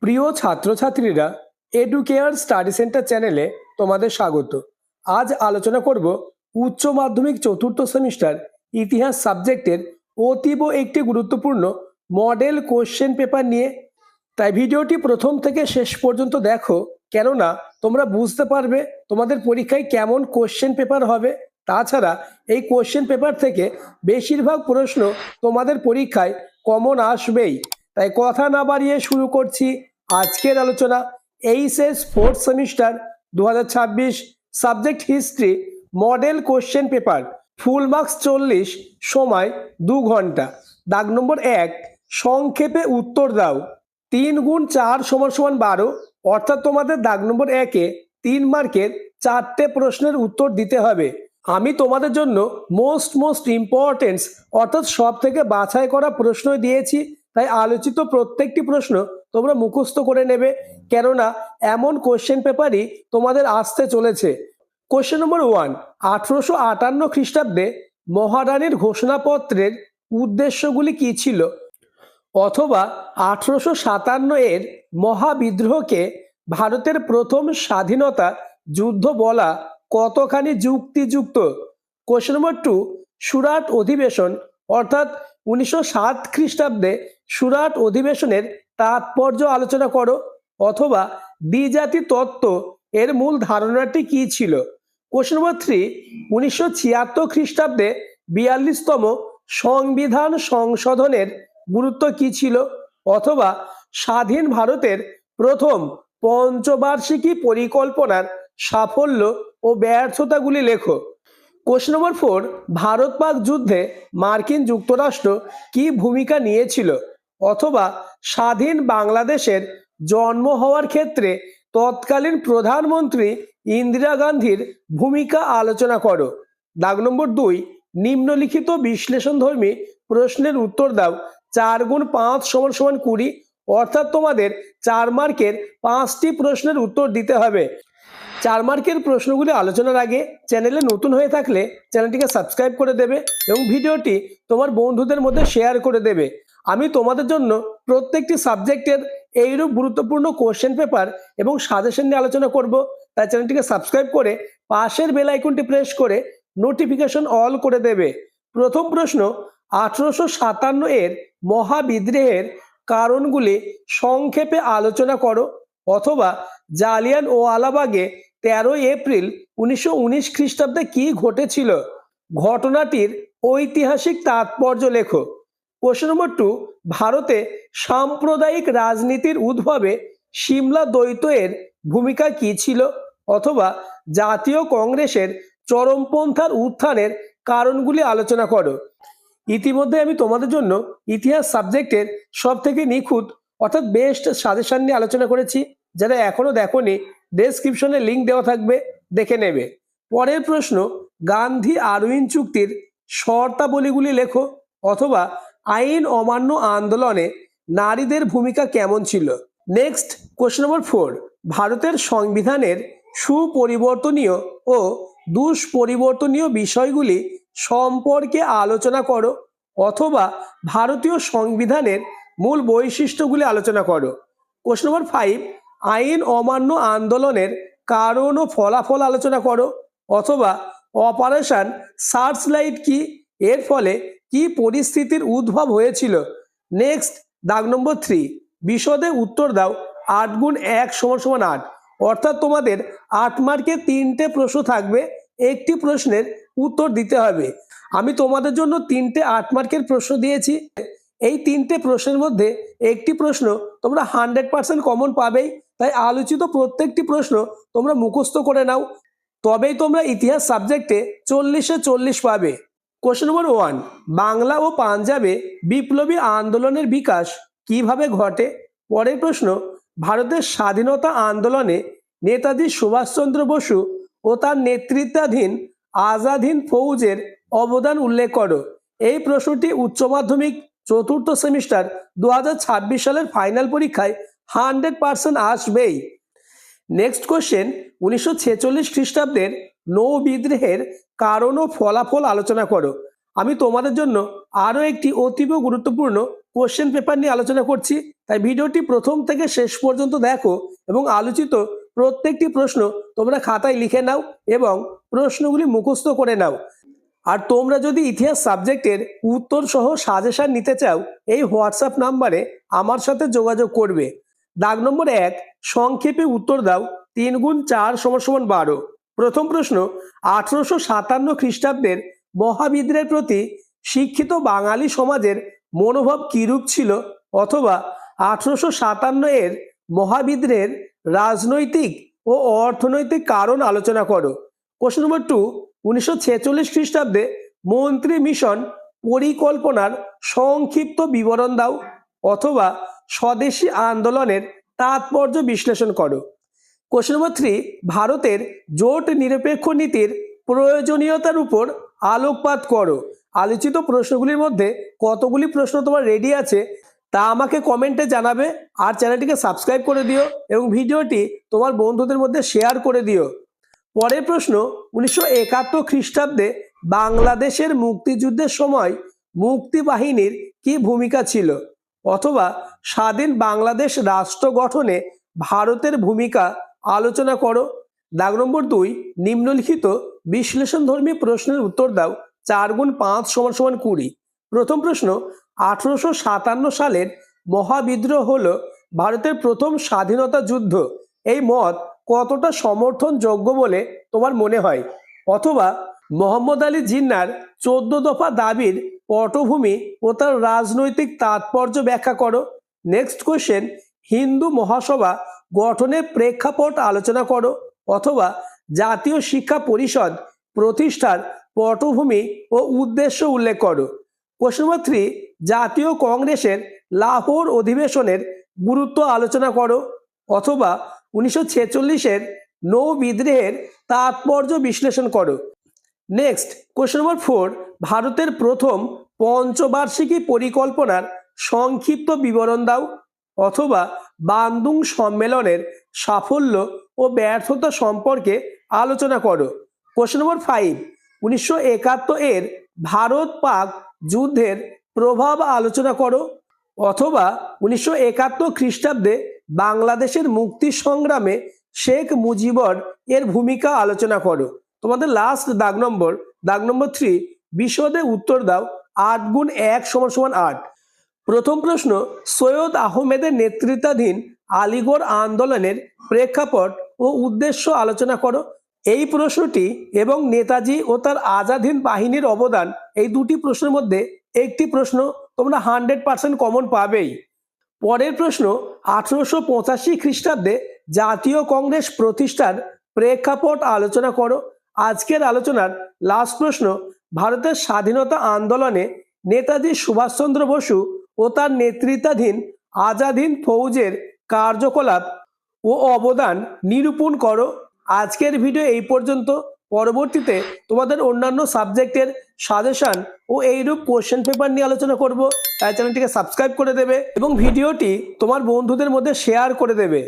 প্রিয় ছাত্রছাত্রীরা, educare study centre চ্যানেলে তোমাদের স্বাগত। আজ আলোচনা করব উচ্চ মাধ্যমিক চতুর্থ সেমিস্টার ইতিহাস সাবজেক্টের অতীব একটি গুরুত্বপূর্ণ মডেল কোশ্চেন পেপার নিয়ে। তাই ভিডিওটি প্রথম থেকে শেষ পর্যন্ত দেখো, কেননা তোমরা বুঝতে পারবে তোমাদের পরীক্ষায় কেমন কোশ্চেন পেপার হবে। তাছাড়া এই কোশ্চেন পেপার থেকে বেশিরভাগ প্রশ্ন তোমাদের পরীক্ষায় কমন আসবেই। তাই কথা না বাড়িয়ে শুরু করছি আজকের আলোচনা। HS fourth semester 2026 subject history model question paper, full marks 40, সময় 2 ঘন্টা। দাগ নম্বর 1, সংক্ষেপে উত্তর দাও। 3 গুণ 4 সমান সমান 12, অর্থাৎ তোমাদের দাগ নম্বর 1-এ 3 মার্কের 4টে প্রশ্নের উত্তর দিতে হবে। আমি তোমাদের জন্য মোস্ট ইম্পর্টেন্স অর্থাৎ সব থেকে বাছাই করা প্রশ্ন দিয়েছি। তাই আলোচিত প্রত্যেকটি প্রশ্ন তোমরা মুখস্থ করে নেবে, কেননা এমন কোশ্চেন পেপারই তোমাদের আসতে চলেছে। কোশ্চেন নম্বর 1, 1858 খ্রিস্টাব্দে মহারানীর ঘোষণাপত্রের উদ্দেশ্যগুলি কি ছিল? অথবা 1857 এর মহাবিদ্রোহকে ভারতের প্রথম স্বাধীনতা যুদ্ধ বলা কতখানি যুক্তিযুক্ত? কোশ্চেন নম্বর 2, সুরাট অধিবেশন অর্থাৎ 1907 খ্রিস্টাব্দে সুরাট অধিবেশনের তাৎপর্য আলোচনা করো। অথবা দ্বিজাতি তত্ত্ব এর মূল ধারণাটি কি ছিল? কোশ্চেন নম্বর 3, 1976 খ্রিস্টাব্দে 42তম সংবিধান সংশোধনের গুরুত্ব কি ছিল? অথবা স্বাধীন ভারতের প্রথম পঞ্চবার্ষিকী পরিকল্পনার সাফল্য ও ব্যর্থতাগুলি লেখো। কোশ্চেন নম্বর 4, ভারত পাক যুদ্ধে মার্কিন যুক্তরাষ্ট্র কি ভূমিকা নিয়েছিল? অথবা স্বাধীন বাংলাদেশের জন্ম হওয়ার ক্ষেত্রে তৎকালীন প্রধানমন্ত্রী ইন্দিরা গান্ধীর ভূমিকা আলোচনা করো। দাগ নম্বর 2, নিম্নলিখিত বিশ্লেষণধর্মী প্রশ্নের উত্তর দাও। 4 গুণ 5 সমান সমান 20, অর্থাৎ তোমাদের 4 মার্কের 5টি প্রশ্নের উত্তর দিতে হবে। 4 মার্কের প্রশ্নগুলি আলোচনার আগে চ্যানেলে নতুন হয়ে থাকলে চ্যানেলটিকে সাবস্ক্রাইব করে দেবে এবং ভিডিওটি তোমার বন্ধুদের মধ্যে শেয়ার করে দেবে। আমি তোমাদের জন্য প্রত্যেকটি সাবজেক্টের এইরূপ গুরুত্বপূর্ণ কোশ্চেন পেপার এবং সাজেশন নিয়ে আলোচনা করব। তাই চ্যানেলটিকে সাবস্ক্রাইব করে পাশের বেল আইকনটি প্রেস করে নোটিফিকেশন অল করে দেবে। প্রথম প্রশ্ন, 1857 এর মহাবিদ্রোহের কারণগুলি সংক্ষেপে আলোচনা করো। অথবা জালিয়ানওয়ালাবাগে 13 এপ্রিল 1919 খ্রিস্টাব্দে কি ঘটেছিল? ঘটনাটির ঐতিহাসিক তাৎপর্য লেখো। কোশ্চেন নম্বর 2, ভারতে সাম্প্রদায়িক রাজনীতির উদ্ভবে সিমলা দ্বৈত এর ভূমিকা কি ছিল? অথবা জাতীয় কংগ্রেসের চরমপন্থার উত্থানের কারণগুলি আলোচনা করো। ইতিমধ্যে আমি তোমাদের জন্য ইতিহাস সাবজেক্টের সব থেকে নিখুঁত অর্থাৎ বেস্ট সাজেশন নিয়ে আলোচনা করেছি। যারা এখনো দেখোনি, ডেসক্রিপশনে লিঙ্ক দেওয়া থাকবে, দেখে নেবে। পরের প্রশ্ন, গান্ধী আরউইন চুক্তির শর্তাবলীগুলি লেখো। অথবা আইন অমান্য আন্দোলনে নারীদের ভূমিকা কেমন ছিল? নেক্সট, কোশ্চেন নম্বর 4, ভারতের সংবিধানের সুপরিবর্তনীয় ও দুষ্পরিবর্তনীয় বিষয়গুলি সম্পর্কে আলোচনা করো। অথবা ভারতীয় সংবিধানের মূল বৈশিষ্ট্যগুলি আলোচনা করো। কোশ্চেন নম্বর 5, আইন অমান্য আন্দোলনের কারণ ও ফলাফল আলোচনা করো। অথবা অপারেশন সার্চলাইট কি, এর ফলে কি পরিস্থিতির উদ্ভব হয়েছিল? নেক্সট, দাগ নম্বর 3, বিশদে উত্তর দাও। 8 গুণ 1 সমান সমান 8, অর্থাৎ তোমাদের 8 মার্কে 3টে প্রশ্ন থাকবে, একটি প্রশ্নের উত্তর দিতে হবে। আমি তোমাদের জন্য 3টে 8 মার্কের প্রশ্ন দিয়েছি। এই 3টে প্রশ্নের মধ্যে একটি প্রশ্ন তোমরা 100% কমন পাবেই। তাই আলোচিত প্রত্যেকটি প্রশ্ন তোমরা মুখস্থ করে নাও, তবেই তোমরা ইতিহাস সাবজেক্টে 40-এ 40 পাবে। কোশ্চেন নম্বর 1, বাংলা ও পাঞ্জাবে বিপ্লবী আন্দোলনের বিকাশ কিভাবে ঘটে? পরের প্রশ্ন, ভারতের স্বাধীনতা আন্দোলনে নেতাজি সুভাষচন্দ্র বসু ও তার নেতৃত্বাধীন আজাদ হিন্দ ফৌজের অবদান উল্লেখ করো। এই প্রশ্নটি উচ্চ মাধ্যমিক চতুর্থ সেমিস্টার 2026 সালের ফাইনাল পরীক্ষায় 100% আসবেই। নেক্সট কোশ্চেন, 1946 খ্রিস্টাব্দের নৌ বিদ্রোহের কারণ ও ফলাফল আলোচনা করো। আমি তোমাদের জন্য আরও একটি অতীব গুরুত্বপূর্ণ কোশ্চেন পেপার নিয়ে আলোচনা করছি, তাই ভিডিওটি প্রথম থেকে শেষ পর্যন্ত দেখো এবং আলোচিত প্রত্যেকটি প্রশ্ন তোমরা খাতায় লিখে নাও এবং প্রশ্নগুলি মুখস্থ করে নাও। আর তোমরা যদি ইতিহাস সাবজেক্টের উত্তর সহ সাজেশন নিতে চাও, এই হোয়াটসঅ্যাপ নাম্বারে আমার সাথে যোগাযোগ করবে। দাগ নম্বর 1, সংক্ষেপে উত্তর দাও 3 গুণ 4 = 12। প্রথম প্রশ্ন, 1857 খ্রিস্টাব্দের মহাবিদ্রোহের প্রতি শিক্ষিত বাঙালি সমাজের মনোভাব কিরূপ ছিল, অথবা 1857 এর মহাবিদ্রোহের রাজনৈতিক ও অর্থনৈতিক কারণ আলোচনা করো। কোশ্চেন নম্বর 2, 1946 খ্রিস্টাব্দে মন্ত্রী মিশন পরিকল্পনার সংক্ষিপ্ত বিবরণ দাও, অথবা স্বদেশী আন্দোলনের তাৎপর্য বিশ্লেষণ করো। কোশ্চেন নম্বর 3, ভারতের জোট নিরপেক্ষ নীতির প্রয়োজনীয়তার উপর আলোকপাত করো। আলোচিত প্রশ্নগুলির মধ্যে কতগুলি প্রশ্ন তোমার রেডি আছে তা আমাকে কমেন্টে জানাবে। আর চ্যানেলটিকে সাবস্ক্রাইব করে দিও এবং ভিডিওটি তোমার বন্ধুদের মধ্যে শেয়ার করে দিও। পরের প্রশ্ন, 1971 খ্রিস্টাব্দে বাংলাদেশের মুক্তিযুদ্ধের সময় মুক্তিবাহিনীর কি ভূমিকা ছিল, অথবা স্বাধীন বাংলাদেশ রাষ্ট্র গঠনে ভারতের ভূমিকা আলোচনা করো। দাগ নম্বর 2, নিম্নলিখিত বিশ্লেষণধর্মী প্রশ্নের উত্তর দাও 4 গুণ 5 = 20। প্রথম প্রশ্ন, 1857 সালের মহাবিদ্রোহ হলো ভারতের প্রথম স্বাধীনতা যুদ্ধ। এই মত কতটা সমর্থনযোগ্য বলে তোমার মনে হয়, অথবা মোহাম্মদ আলী জিন্নার 14 দফা দাবির পটভূমি ও তার রাজনৈতিক তাৎপর্য ব্যাখ্যা করো। নেক্সট কোশ্চেন, হিন্দু মহাসভা গঠনের প্রেক্ষাপট আলোচনা করো, অথবা জাতীয় শিক্ষা পরিষদ প্রতিষ্ঠার পটভূমি ও উদ্দেশ্য উল্লেখ করো। কোশ্চেন নম্বর 3, জাতীয় কংগ্রেসের লাহোর অধিবেশনের গুরুত্ব আলোচনা করো, অথবা 1946-এর নৌ বিদ্রোহের তাৎপর্য বিশ্লেষণ করো। নেক্সট কোশ্চেন নম্বর 4, ভারতের প্রথম পঞ্চবার্ষিকী পরিকল্পনার সংক্ষিপ্ত বিবরণ দাও, অথবা বান্দুং সম্মেলনের সাফল্য ও ব্যর্থতা সম্পর্কে আলোচনা করো। কোশ্চেন নম্বর 5, 1971 এর ভারত পাক যুদ্ধের প্রভাব আলোচনা করো, অথবা 1971 খ্রিস্টাব্দে বাংলাদেশের মুক্তি সংগ্রামে শেখ মুজিবর এর ভূমিকা আলোচনা করো। তোমাদের লাস্ট দাগ নম্বর 3, বিশদে উত্তর দাও 8 গুণ 1 = 8। প্রথম প্রশ্ন, সৈয়দ আহমেদের নেতৃত্বাধীন আলিগড় আন্দোলনের প্রেক্ষাপট ও উদ্দেশ্য আলোচনা করো। এই প্রশ্নটি এবং নেতাজি ও তার আজাদ হিন্দ বাহিনীর অবদান, এই দুটি প্রশ্নের মধ্যে একটি প্রশ্ন তোমরা 100% কমন পাবেই। পরের প্রশ্ন, 1885 খ্রিস্টাব্দে জাতীয় কংগ্রেস প্রতিষ্ঠার প্রেক্ষাপট আলোচনা করো। আজকের আলোচনার লাস্ট প্রশ্ন, ভারতের স্বাধীনতা আন্দোলনে নেতাজি সুভাষচন্দ্র বসু ও তার নেতৃত্বাধীন আজাদ হিন্দ ফৌজের কার্যকলাপ ও অবদান নিরূপণ করো। আজকের ভিডিও এই পর্যন্ত। পরবর্তীতে তোমাদের অন্যান্য সাবজেক্টের সাজেশন ও এইরূপ কোশ্চেন পেপার নিয়ে আলোচনা করব, তাই চ্যানেলটিকে সাবস্ক্রাইব করে দেবে এবং ভিডিওটি তোমার বন্ধুদের মধ্যে শেয়ার করে দেবে।